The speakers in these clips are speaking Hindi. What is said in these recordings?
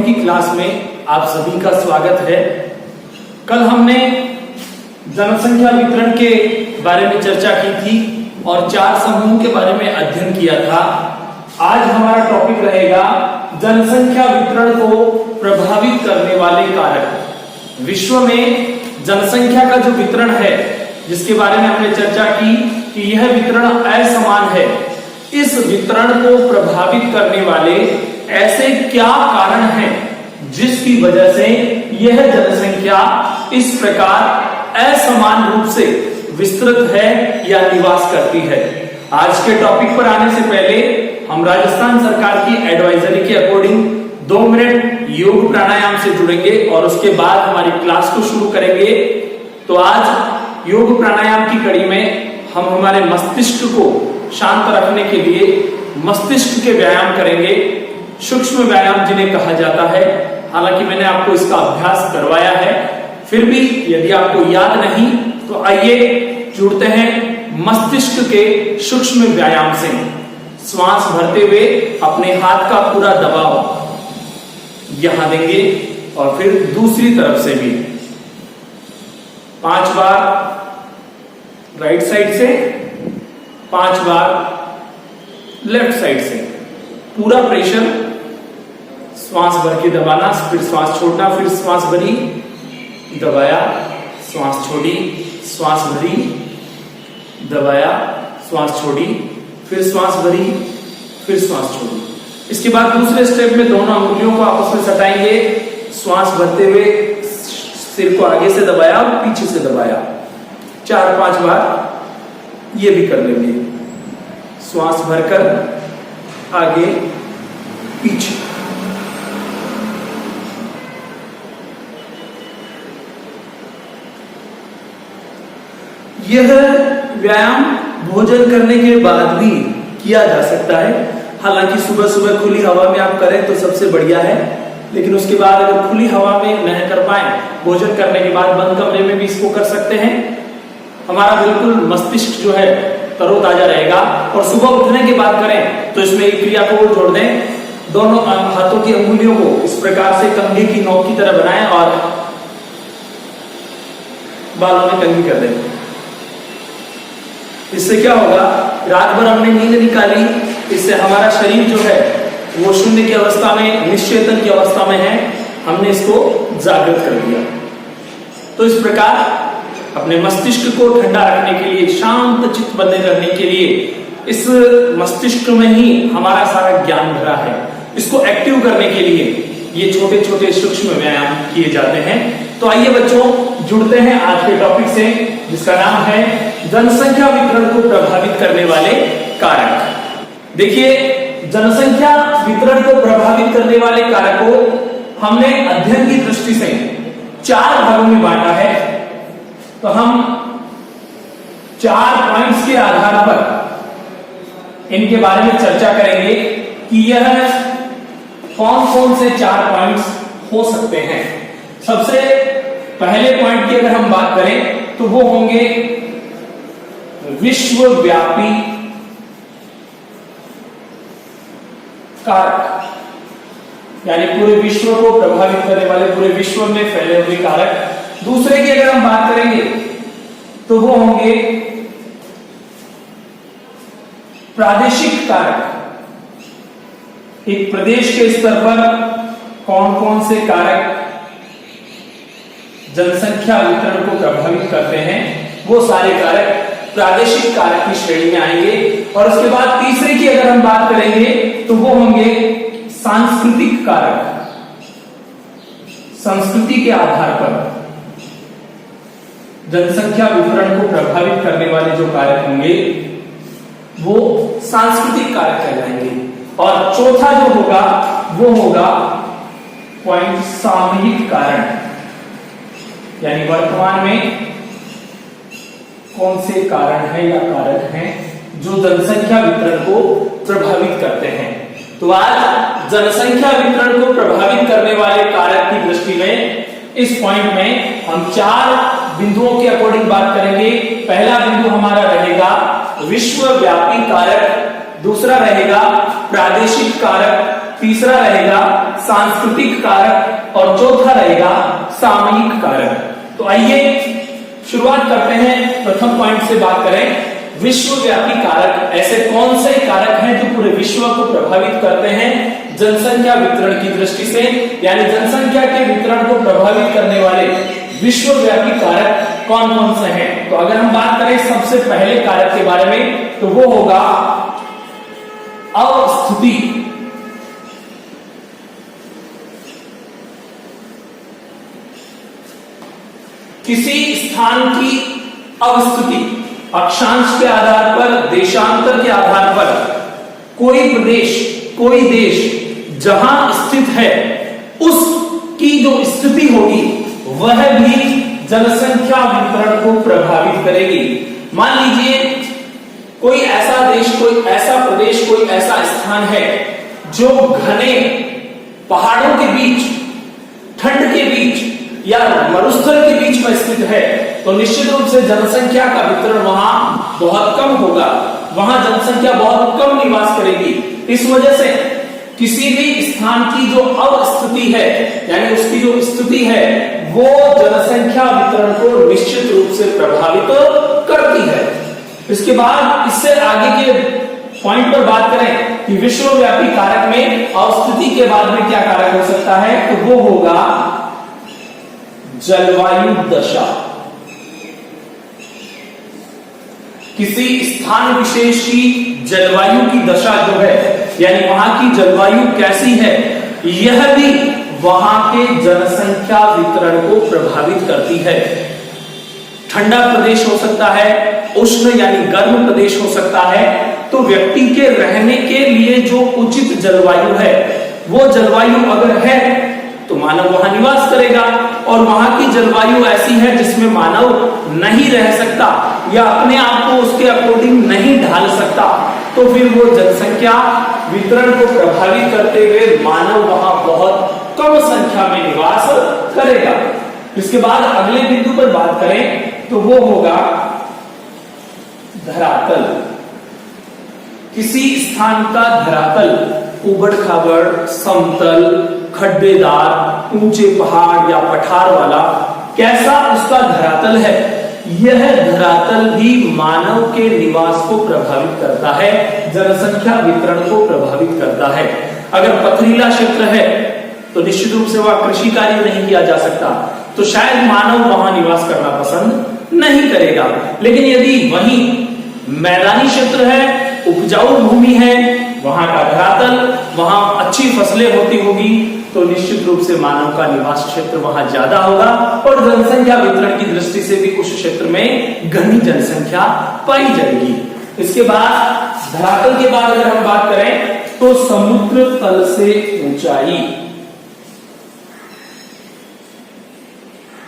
ज्योग्राफी की क्लास में आप सभी का स्वागत है। कल हमने जनसंख्या वितरण के बारे में चर्चा की थी और 4 समूहों के बारे में अध्ययन किया था। आज हमारा टॉपिक रहेगा जनसंख्या वितरण को प्रभावित करने वाले कारक। विश्व में जनसंख्या का जो वितरण है, जिसके बारे में हमने चर्चा की कि यह वितरण असमान है, इस वितरण को प्रभावित करने वाले ऐसे क्या कारण हैं जिसकी वजह से यह जनसंख्या इस प्रकार असमान रूप से विस्तृत है या निवास करती है। आज के टॉपिक पर आने से पहले हम राजस्थान सरकार की एडवाइजरी के अकॉर्डिंग 2 मिनट योग प्राणायाम से जुड़ेंगे और उसके बाद हमारी क्लास को शुरू करेंगे। तो आज योग प्राणायाम की कड़ी में हम हमारे मस्तिष्क को शांत रखने के लिए मस्तिष्क के व्यायाम करेंगे, सूक्ष्म व्यायाम जिन्हें कहा जाता है। हालांकि मैंने आपको इसका अभ्यास करवाया है, फिर भी यदि आपको याद नहीं तो आइए जुड़ते हैं मस्तिष्क के सूक्ष्म व्यायाम से। श्वास भरते हुए अपने हाथ का पूरा दबाव यहां देंगे और फिर दूसरी तरफ से भी 5 बार राइट साइड से, 5 बार लेफ्ट साइड से। पूरा प्रेशर श्वास भर के दबाना, फिर श्वास छोड़ना, फिर श्वास भरी, दबाया, श्वास छोड़ी, श्वास भरी, दबाया, श्वास छोड़ी, फिर श्वास भरी, फिर श्वास छोड़ी। इसके बाद दूसरे स्टेप में दोनों अंगुलियों को आपस में सटाएंगे। श्वास भरते हुए सिर को आगे से दबाया, पीछे से दबाया, 4-5 बार ये भी कर लेंगे। श्वास भरकर आगे पीछे। यह व्यायाम भोजन करने के बाद भी किया जा सकता है। हालांकि सुबह सुबह खुली हवा में आप करें तो सबसे बढ़िया है, लेकिन उसके बाद अगर खुली हवा में नहीं कर पाए, भोजन करने के बाद बंद कमरे में भी इसको कर सकते हैं। हमारा बिल्कुल मस्तिष्क जो है तरोताजा रहेगा। और सुबह उठने के बाद करें तो इसमें एक क्रिया को और जोड़ दें। दोनों हाथों की अंगुलियों को इस प्रकार से कंघी की नोक की तरह बनाएं और बालों में कंघी कर दें। इससे क्या होगा, रात भर हमने नींद निकाली, इससे हमारा शरीर जो है वो शून्य की अवस्था में, निश्चेतन की अवस्था में है, हमने इसको जागृत कर दिया। तो इस प्रकार अपने मस्तिष्क को ठंडा रखने के लिए, शांत चित्त बने रहने के लिए, इस मस्तिष्क में ही हमारा सारा ज्ञान भरा है। इसको एक्टिव करने के लिए ये छोटे छोटे सूक्ष्म व्यायाम किए जाते हैं। तो आइए बच्चों जुड़ते हैं आज के टॉपिक से, जिसका नाम है जनसंख्या वितरण को प्रभावित करने वाले कारक। देखिए, जनसंख्या वितरण को प्रभावित करने वाले कारक को हमने अध्ययन की दृष्टि से 4 भागों में बांटा है। तो हम 4 पॉइंट्स के आधार पर इनके बारे में चर्चा करेंगे कि यह कौन कौन से 4 पॉइंट्स हो सकते हैं। सबसे पहले पॉइंट की अगर हम बात करें तो वो होंगे विश्वव्यापी कारक, यानी पूरे विश्व को प्रभावित करने वाले, पूरे विश्व में फैले हुए कारक। दूसरे की अगर हम बात करेंगे तो वो होंगे प्रादेशिक कारक। एक प्रदेश के स्तर पर कौन कौन से कारक जनसंख्या वितरण को प्रभावित करते हैं, वो सारे कारक प्रादेशिक कारक की श्रेणी में आएंगे। और उसके बाद तीसरे की अगर हम बात करेंगे तो वो होंगे सांस्कृतिक कारक। संस्कृति के आधार पर जनसंख्या वितरण को प्रभावित करने वाले जो कारक होंगे वो सांस्कृतिक कारक कहलाएंगे। और चौथा जो होगा वो होगा पॉइंट सामूहिक कारण, यानी वर्तमान में कौन से कारण है या कारक हैं जो जनसंख्या वितरण को प्रभावित करते हैं। तो आज जनसंख्या वितरण को प्रभावित करने वाले कारक की दृष्टि में इस पॉइंट में हम 4 बिंदुओं के अकॉर्डिंग बात करेंगे। पहला बिंदु हमारा रहेगा विश्वव्यापी कारक दूसरा रहेगा प्रादेशिक कारक, तीसरा रहेगा सांस्कृतिक कारक और चौथा रहेगा सामयिक कारक। तो आइए शुरुआत करते हैं। प्रथम पॉइंट से बात करें, विश्वव्यापी कारक। ऐसे कौन से कारक हैं जो पूरे विश्व को प्रभावित करते हैं जनसंख्या वितरण की दृष्टि से, यानी जनसंख्या के वितरण को प्रभावित करने वाले विश्वव्यापी कारक कौन कौन से हैं? तो अगर हम बात करें सबसे पहले कारक के बारे में, तो वो होगा अवस्थिति। किसी स्थान की अवस्थिति, अक्षांश के आधार पर, देशांतर के आधार पर कोई प्रदेश, कोई देश जहां स्थित है उसकी जो स्थिति होगी वह भी जनसंख्या वितरण को प्रभावित करेगी। मान लीजिए कोई ऐसा देश, कोई ऐसा प्रदेश, कोई ऐसा स्थान है जो घने पहाड़ों के बीच, ठंड के बीच या मरुस्थल के बीच में स्थित है, तो निश्चित रूप से जनसंख्या का वितरण वहां बहुत कम होगा, वहां जनसंख्या बहुत कम निवास करेगी। इस वजह से किसी भी स्थान की जो अवस्थिति है, यानी उसकी जो स्थिति है, वो जनसंख्या वितरण को निश्चित रूप से प्रभावित करती है। इसके बाद इससे आगे के पॉइंट पर बात करें कि विश्वव्यापी कारक में अवस्थिति के बाद में क्या कारक हो सकता है, तो वो होगा जलवायु दशा। किसी स्थान विशेष की जलवायु की दशा जो है, यानी वहां की जलवायु कैसी है, यह भी वहां के जनसंख्या वितरण को प्रभावित करती है। ठंडा प्रदेश हो सकता है, उष्ण यानी गर्म प्रदेश हो सकता है, तो व्यक्ति के रहने के लिए जो उचित जलवायु है, वो जलवायु अगर है तो मानव वहां निवास करेगा, और वहां की जलवायु ऐसी है जिसमें मानव नहीं रह सकता या अपने आप को उसके अकॉर्डिंग नहीं ढाल सकता, तो फिर वो जनसंख्या वितरण को प्रभावित करते हुए मानव वहां बहुत कम संख्या में निवास करेगा। इसके बाद अगले बिंदु पर बात करें तो वो होगा धरातल। किसी स्थान का धरातल उबड़ खाबड़, समतल, खड्डेदार, ऊंचे पहाड़ या पठार वाला कैसा उसका धरातल है, यह धरातल भी मानव के निवास को प्रभावित करता है, जनसंख्या वितरण को प्रभावित करता है। अगर पथरीला क्षेत्र है तो निश्चित रूप से वह कृषि कार्य नहीं किया जा सकता, तो शायद मानव वहां निवास करना पसंद नहीं करेगा। लेकिन यदि वहीं मैदानी क्षेत्र है, उपजाऊ भूमि है, वहां का धरातल, वहां अच्छी फसलें होती होगी, तो निश्चित रूप से मानव का निवास क्षेत्र वहां ज्यादा होगा और जनसंख्या वितरण की दृष्टि से भी उस क्षेत्र में घनी जनसंख्या पाई जाएगी। इसके बाद धरातल के बाद अगर हम बात करें तो समुद्र तल से ऊंचाई।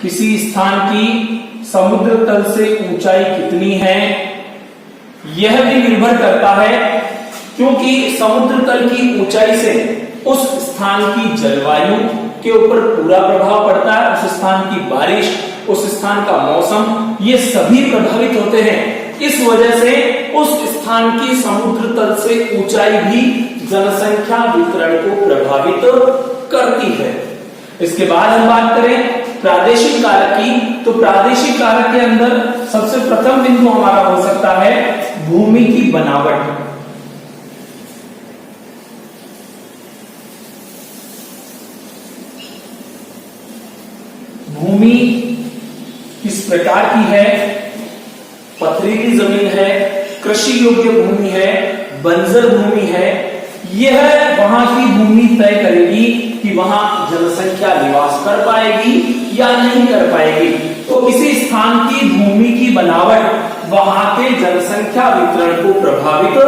किसी स्थान की समुद्र तल से ऊंचाई कितनी है, यह भी निर्भर करता है, क्योंकि समुद्र तल की ऊंचाई से उस स्थान की जलवायु के ऊपर पूरा प्रभाव पड़ता है, उस स्थान की बारिश, उस स्थान का मौसम, ये सभी प्रभावित होते हैं। इस वजह से उस स्थान की समुद्र तल से ऊंचाई भी जनसंख्या वितरण को प्रभावित करती है। इसके बाद हम बात करें प्रादेशिक कारक की, तो प्रादेशिक कारक के अंदर सबसे प्रथम बिंदु हमारा हो सकता है भूमि की बनावट। भूमि किस प्रकार की है, पथरीली जमीन है, कृषि योग्य भूमि है, बंजर भूमि है, यह वहां की भूमि तय करेगी कि वहां जनसंख्या निवास कर पाएगी या नहीं कर पाएगी। तो किसी स्थान की भूमि की बनावट वहां के जनसंख्या वितरण को प्रभावित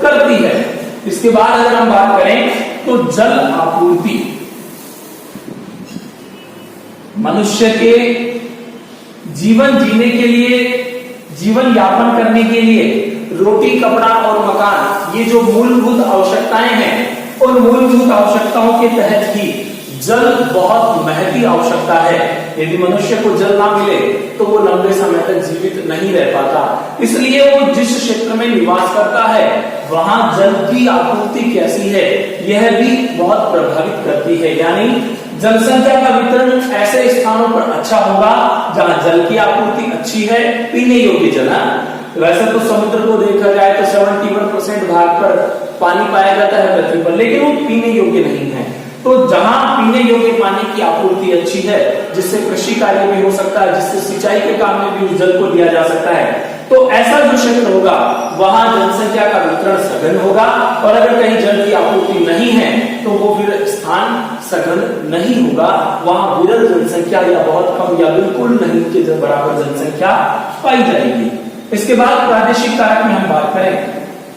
करती है। इसके बाद अगर हम बात करें तो जल आपूर्ति। मनुष्य के जीवन जीने के लिए, जीवन यापन करने के लिए रोटी, कपड़ा और मकान, ये जो मूलभूत आवश्यकताएं हैं, उन मूलभूत आवश्यकताओं के तहत ही जल बहुत महती आवश्यकता है। यदि मनुष्य को जल ना मिले तो वो लंबे समय तक जीवित नहीं रह पाता। इसलिए वो जिस क्षेत्र में निवास करता है वहां जल की आपूर्ति कैसी है यह भी बहुत प्रभावित करती है। यानी जनसंख्या का वितरण ऐसे स्थानों पर अच्छा होगा जहां जल की आपूर्ति अच्छी है, पीने योग्य जल। वैसे तो समुद्र को देखा जाए तो 71% भाग पर पानी पाया जाता है पृथ्वी पर, लेकिन वो पीने योग्य नहीं है। तो जहां पीने योग्य पानी की आपूर्ति अच्छी है, जिससे कृषि कार्य भी हो सकता है, जिससे सिंचाई के काम में भी उस जल को लिया जा सकता है, तो ऐसा जो क्षेत्र होगा वहां जनसंख्या का वितरण सघन होगा। और अगर कहीं जल की आपूर्ति नहीं है तो वो फिर स्थान सघन नहीं होगा, वहां विरल जनसंख्या या बहुत कम या बिल्कुल नहीं के बराबर जनसंख्या पाई जाएगी। इसके बाद प्रादेशिक कारक में हम बात करें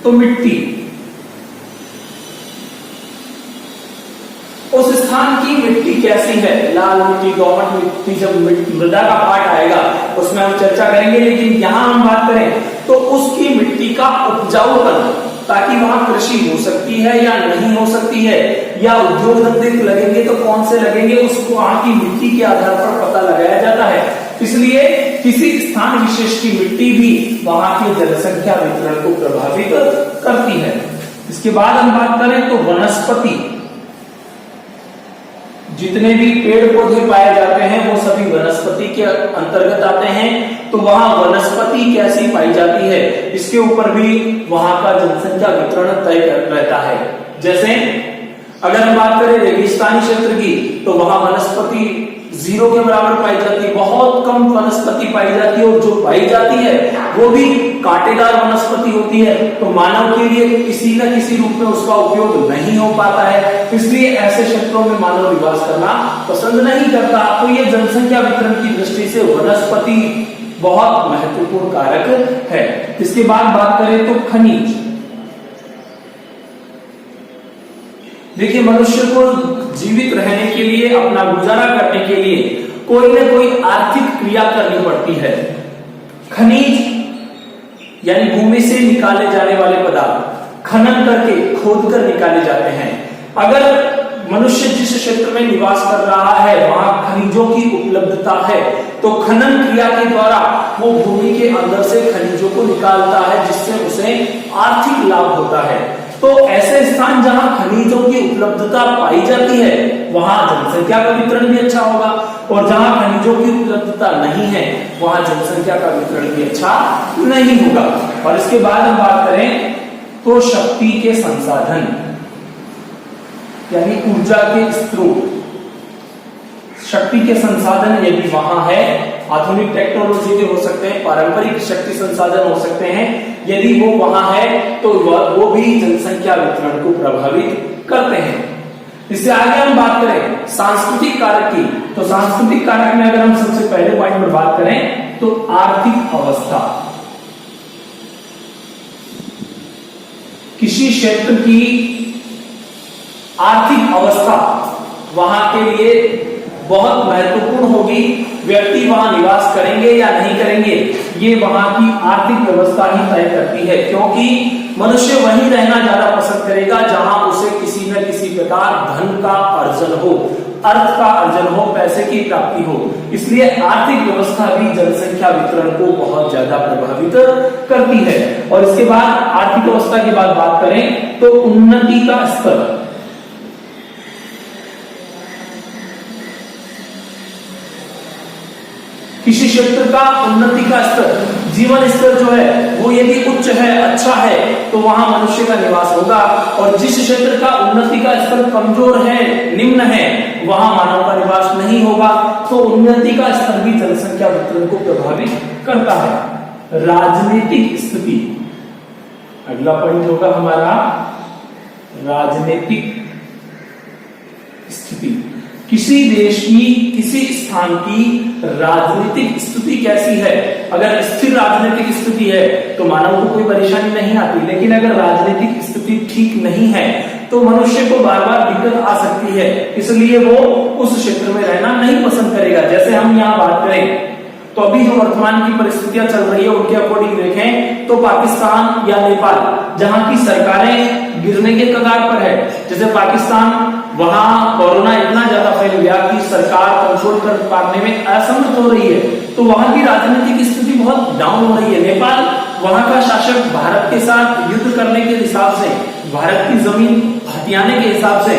तो मिट्टी, उस स्थान की मिट्टी कैसी है, लाल मिट्टी, दोमट मिट्टी, जब मृदा का पाठ आएगा उसमें हम चर्चा करेंगे। लेकिन यहां हम बात करें तो उसकी मिट्टी का उपजाऊपन, ताकि वहां कृषि हो सकती है या नहीं हो सकती है, या उद्योग धंधे लगेंगे तो कौन से लगेंगे, उसको वहां की मिट्टी के आधार पर पता लगाया जाता है। इसलिए किसी स्थान विशेष की मिट्टी भी वहां की जनसंख्या वितरण को प्रभावित करती है। इसके बाद हम बात करें तो वनस्पति, जितने भी पेड़ पौधे पाए जाते हैं वो सभी वनस्पति के अंतर्गत आते हैं। तो वहां वनस्पति कैसी पाई जाती है इसके ऊपर भी वहां का जनसंख्या वितरण तय रहता है। जैसे अगर हम बात करें रेगिस्तानी क्षेत्र की तो वहां वनस्पति 0 के बराबर पाई जाती है, बहुत कम वनस्पति पाई जाती है, और जो पाई जाती है वो भी कांटेदार वनस्पति होती है। तो मानव के लिए किसी न किसी रूप में उसका उपयोग नहीं हो पाता है, इसलिए ऐसे क्षेत्रों में मानव निवास करना पसंद नहीं करता। तो ये जनसंख्या वितरण की दृष्टि से वनस्पति बहुत महत्वपूर्ण कारक है। इसके बाद बात करें तो खनिज। देखिए, मनुष्य को जीवित रहने के लिए, अपना गुजारा करने के लिए कोई न कोई आर्थिक क्रिया करनी पड़ती है। खनिज यानी भूमि से निकाले जाने वाले पदार्थ खनन करके, खोद कर निकाले जाते हैं। अगर मनुष्य जिस क्षेत्र में निवास कर रहा है वहां खनिजों की उपलब्धता है तो खनन क्रिया के द्वारा वो भूमि के अंदर से खनिजों को निकालता है, जिससे उसे आर्थिक लाभ होता है। तो ऐसे स्थान जहां खनिजों की उपलब्धता पाई जाती है वहां जनसंख्या का वितरण भी अच्छा होगा, और जहां खनिजों की उपलब्धता नहीं है वहां जनसंख्या का वितरण भी अच्छा नहीं होगा। और इसके बाद हम बात करें तो शक्ति के संसाधन यानी ऊर्जा के स्रोत। शक्ति के संसाधन यदि वहां है, आधुनिक टेक्नोलॉजी के हो सकते हैं, पारंपरिक शक्ति संसाधन हो सकते हैं, यदि वो वहां है तो वो भी जनसंख्या वितरण को प्रभावित करते हैं। इससे आगे हम बात करें सांस्कृतिक कारक की, तो सांस्कृतिक कारक में अगर हम सबसे पहले पॉइंट पर बात करें तो आर्थिक अवस्था। किसी क्षेत्र की आर्थिक अवस्था वहां के लिए बहुत महत्वपूर्ण होगी। व्यक्ति वहां निवास करेंगे या नहीं करेंगे ये वहां की आर्थिक व्यवस्था ही तय करती है, क्योंकि मनुष्य वहीं रहना ज्यादा पसंद करेगा जहां उसे किसी न किसी प्रकार धन का अर्जन हो, अर्थ का अर्जन हो, पैसे की प्राप्ति हो। इसलिए आर्थिक व्यवस्था भी जनसंख्या वितरण को बहुत ज्यादा प्रभावित करती है। और इसके बाद आर्थिक व्यवस्था की बात करें तो उन्नति का स्तर। किसी क्षेत्र का उन्नति का स्तर, जीवन स्तर जो है वो यदि उच्च है, अच्छा है, तो वहां मनुष्य का निवास होगा। और जिस क्षेत्र का उन्नति का स्तर कमजोर है, निम्न है, वहां मानव का निवास नहीं होगा। तो उन्नति का स्तर भी जनसंख्या वितरण को प्रभावित करता है। राजनीतिक स्थिति अगला पॉइंट होगा हमारा, राजनीतिक स्थिति। किसी देश की, किसी स्थान की राजनीतिक स्थिति कैसी है। अगर स्थिर राजनीतिक स्थिति है तो मानव को कोई परेशानी नहीं आती, लेकिन अगर राजनीतिक स्थिति ठीक नहीं है तो मनुष्य को बार बार दिक्कत आ सकती है, इसलिए वो उस क्षेत्र में रहना नहीं पसंद करेगा। जैसे हम यहाँ बात करें तो अभी जो वर्तमान की परिस्थितियां चल रही है उनके अकॉर्डिंग देखें तो पाकिस्तान या नेपाल जहां की सरकारें गिरने के कगार पर है, जैसे पाकिस्तान वहां कोरोना इतना ज्यादा फैल गया कि सरकार कंट्रोल कर पाने में असमर्थ हो रही है, तो वहां की राजनीतिक स्थिति बहुत डाउन हो रही है। नेपाल वहां का शासक भारत के साथ युद्ध करने के हिसाब से, भारत की जमीन हथियाने के हिसाब से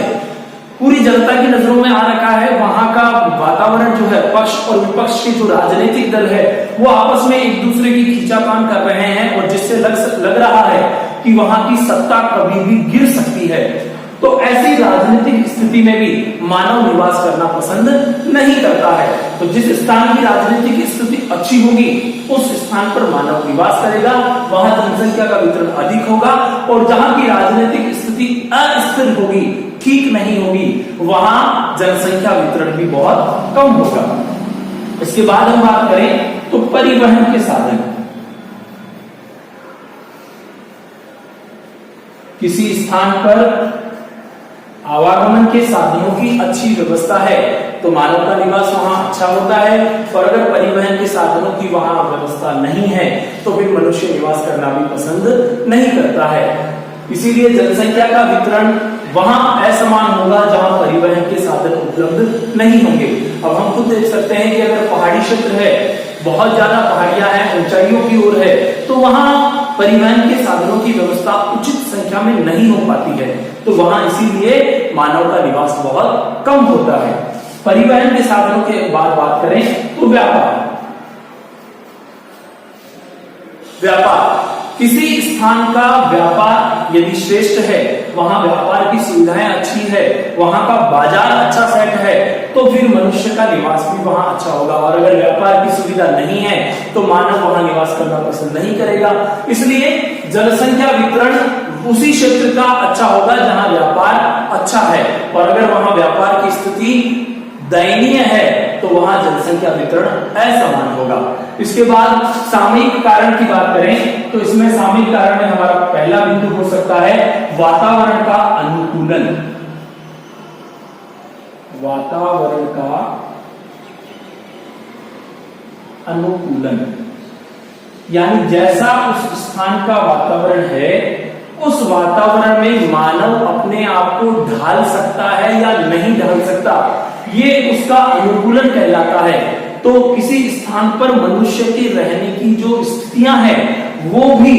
पूरी जनता की नजरों में आ रखा है। वहां का वातावरण जो है, पक्ष और विपक्ष के जो राजनीतिक दल है वो आपस में एक दूसरे की खींचातान कर रहे हैं, और जिससे लग रहा है कि वहां की सत्ता कभी भी गिर सकती है। तो ऐसी राजनीतिक स्थिति में भी मानव निवास करना पसंद नहीं करता है। तो जिस स्थान की राजनीतिक स्थिति अच्छी होगी उस स्थान पर मानव निवास करेगा, वहां जनसंख्या का वितरण अधिक होगा, और जहां की राजनीतिक स्थिति अस्थिर होगी, ठीक नहीं होगी, वहां जनसंख्या वितरण भी बहुत कम होगा। इसके बाद हम बात करें तो परिवहन के साधन। किसी स्थान पर आवागमन के साधनों की अच्छी व्यवस्था है तो मानव का निवास वहां अच्छा होता है, और अगर परिवहन के साधनों की वहां व्यवस्था नहीं है तो फिर मनुष्य निवास करना भी पसंद नहीं करता है। इसीलिए जनसंख्या का वितरण वहां असमान होगा जहां परिवहन के साधन उपलब्ध नहीं होंगे। अब हम खुद देख सकते हैं कि अगर पहाड़ी क्षेत्र है, बहुत ज्यादा पहाड़ियां हैं, ऊंचाइयों की ओर है, तो वहां परिवहन के साधनों की व्यवस्था उचित संख्या में नहीं हो पाती है, तो वहां इसीलिए मानव का निवास बहुत कम होता है। परिवहन के साधनों के बाद बात करें तो व्यापार। किसी स्थान का व्यापार यदि श्रेष्ठ है, वहां व्यापार की सुविधाएं अच्छी है, वहां का बाजार अच्छा सेट है, तो फिर मनुष्य का निवास भी वहां अच्छा होगा। और अगर व्यापार की सुविधा नहीं है तो मानव वहां निवास करना पसंद नहीं करेगा। इसलिए जनसंख्या वितरण उसी क्षेत्र का अच्छा होगा जहां व्यापार अच्छा है, और अगर वहां व्यापार की स्थिति दयनीय है तो वहां जनसंख्या वितरण असमान होगा। इसके बाद सामयिक कारण की बात करें तो इसमें सामयिक कारण में हमारा पहला बिंदु हो सकता है वातावरण का अनुकूलन। वातावरण का अनुकूलन यानी जैसा उस स्थान का वातावरण है, उस वातावरण में मानव अपने आप को ढाल सकता है या नहीं ढाल सकता, ये उसका अनुकूलन कहलाता है। तो किसी स्थान पर मनुष्य के रहने की जो स्थितियां हैं वो भी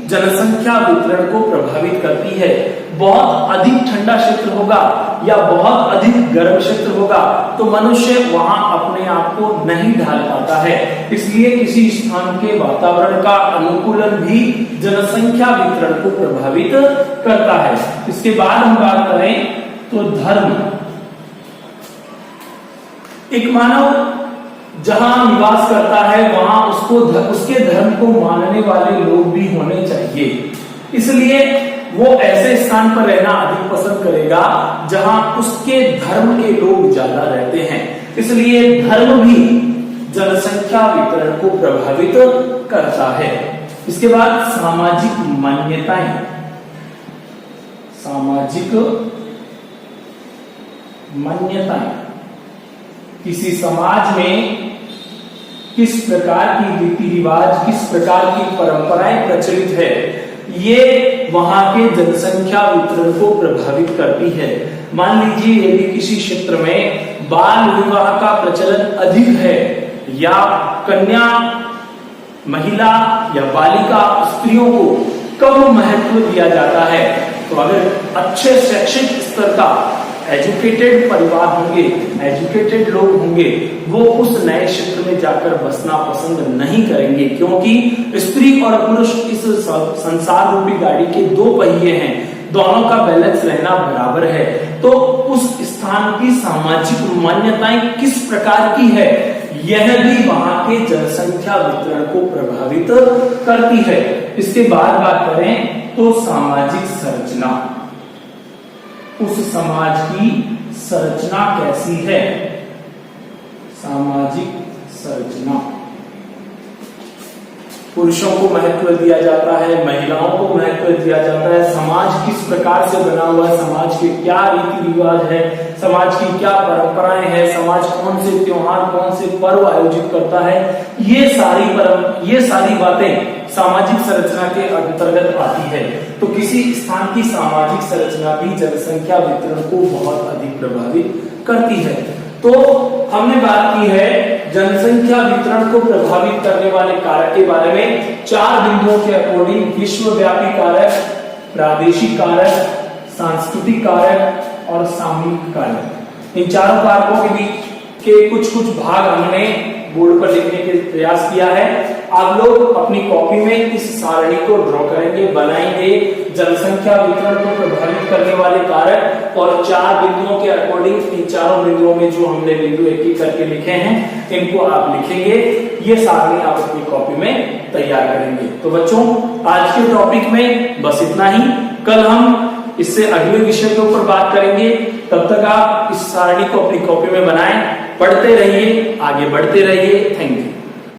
जनसंख्या वितरण को प्रभावित करती है। बहुत अधिक ठंडा क्षेत्र होगा या बहुत अधिक गर्म क्षेत्र होगा तो मनुष्य वहां अपने आप को नहीं ढाल पाता है। इसलिए किसी स्थान के वातावरण का अनुकूलन भी जनसंख्या वितरण को प्रभावित करता है। इसके बाद हम बात करें तो धर्म। एक मानव जहां निवास करता है वहां उसके धर्म को मानने वाले लोग भी होने चाहिए। इसलिए वो ऐसे स्थान पर रहना अधिक पसंद करेगा जहां उसके धर्म के लोग ज्यादा रहते हैं। इसलिए धर्म भी जनसंख्या वितरण को प्रभावित करता है। इसके बाद सामाजिक मान्यताएं। सामाजिक मान्यताएं किसी समाज में किस प्रकार की रीति रिवाज, किस प्रकार की परंपराएं प्रचलित है, ये वहां के जनसंख्या वितरण को प्रभावित करती है। मान लीजिए यदि किसी क्षेत्र में बाल विवाह का प्रचलन अधिक है या कन्या, महिला या बालिका स्त्रियों को कम महत्व दिया जाता है, तो अगर अच्छे शैक्षिक स्तर का एजुकेटेड परिवार होंगे, एजुकेटेड लोग होंगे, वो उस नए क्षेत्र में जाकर बसना पसंद नहीं करेंगे, क्योंकि स्त्री और पुरुष इस संसार रूपी गाड़ी के दो पहिए हैं, दोनों का बैलेंस रहना बराबर है। तो उस स्थान की सामाजिक मान्यताएं किस प्रकार की है, यह भी वहां के जनसंख्या वितरण को प्रभावित करती है। इसके बाद बात करें तो सामाजिक संरचना। उस समाज की संरचना कैसी है। सामाजिक संरचना, पुरुषों को महत्व दिया जाता है, महिलाओं को महत्व दिया जाता है, समाज किस प्रकार से बना हुआ है, समाज के क्या रीति रिवाज है, समाज की क्या परंपराएं हैं, समाज कौन से त्योहार, कौन से पर्व आयोजित करता है, ये सारी बातें सामाजिक संरचना के अंतर्गत आती है। तो किसी स्थान की सामाजिक संरचना भी जनसंख्या वितरण को बहुत अधिक प्रभावित करती है। तो हमने बात की है जनसंख्या वितरण को प्रभावित करने वाले कारक के बारे में। 4 बिंदुओं के अकॉर्डिंग विश्वव्यापी कारक, प्रादेशिक कारक, सांस्कृतिक कारक और सामूहिक कारक। इन चारों कारकों के बीच के कुछ भाग हमने बोर्ड पर लिखने के प्रयास किया है। आप लोग अपनी कॉपी में इस सारणी को ड्रॉ करेंगे, बनाएंगे। जनसंख्या वितरण को प्रभावित करने वाले कारक और 4 बिंदुओं के अकॉर्डिंग इन चारों बिंदुओं में जो हमने बिंदु एक एक करके लिखे हैं, इनको आप लिखेंगे। ये सारणी आप अपनी कॉपी में तैयार करेंगे। तो बच्चों, आज के टॉपिक में बस इतना ही। कल हम इससे अगले विषय के ऊपर बात करेंगे। तब तक आप इस सारणी को अपनी कॉपी में बनाएं, पढ़ते रहिए, आगे बढ़ते रहिए। Thank you.